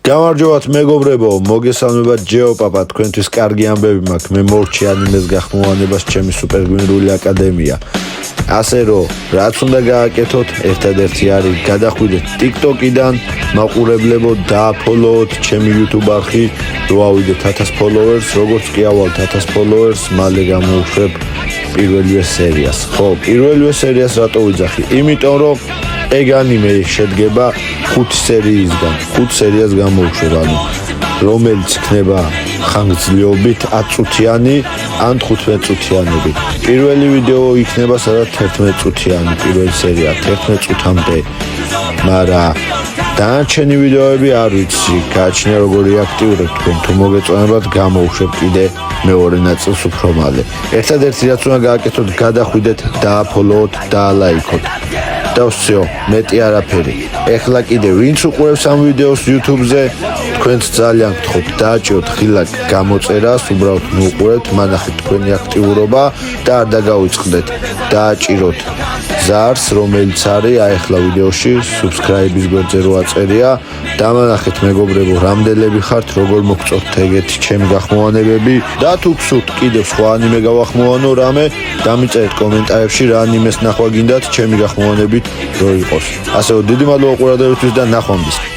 გამარჯობათ მეგობრებო, მოგესალმებათ ჯეოპაპა, თქვენთვის კარგი ამბები მაქვს. მე მორჩი ანიმეს გახმოვანებას ჩემი სუპერგვინრული აკადემია. ასე რომ, რაც უნდა გააკეთოთ, ერთადერთი არის გადახვიდეთ TikTok-იდან, მაყურებლებო, დააფოლოოთ ჩემი YouTube არხი, რომ ავიდეთ 1000 followers, როგორც კი ავალთ 1000 followers, მალე გამოვუშვებ პირველივე სერიას. ხო, პირველივე სერიას რატო ვიძახი? იმიტომ რომ ეგ ანიმე შედგება 5 სერიისგან, 5 სერიას გამოვუშვებ, ანუ რომელიც იქნება ხანგრძლივობით 10 წუთიანი ან 15 წუთიანები. პირველი ვიდეო იქნება სადაც 11 წუთიანი, პირველი სერია 11 წუთამდე. მაგრამ დანარჩენი ვიდეოები არ ვიცი, გააჩნია როგორი აქტიურებ თქვენ, თუ მოგეწონებათ გამოვუშვებ კიდე მეორე ნაწილს უფრო მალე. ერთადერთი რაც უნდა გააკეთოთ, გადახვიდეთ, დააფოლოოთ, დაალაიქოთ. და всё, მეტი არაფერი. ეხლა კიდე ვინც უყურებს ამ ვიდეოს YouTube-ზე, თქვენც ძალიან გთხოვთ, დააჭიროთ ხილაკ გამოწერას, უბრალოდ მოუყურეთ, მანახეთ თქვენი აქტიურობა და არ დაგავიწყდეთ. დააჭიროთ ზარს, რომელიც არის ახლა ვიდეოში, subscribe-ის გვერდზე რო აწერია, დამანახეთ მეგობრებო, რამდენები ხართ, როგორ მოგწონთ ეგეთი ჩემი გახმოვანებები და თუ გსურთ კიდევ სხვა ანიმე გავახმოვანო რამე, დამიწერეთ კომენტარებში რა ანიმეს ნახვა გინდათ ჩემი გახმოვანებით რო იყოს. ასე რომ დიდი მადლობა ყურადღებისთვის და ნახვამდის.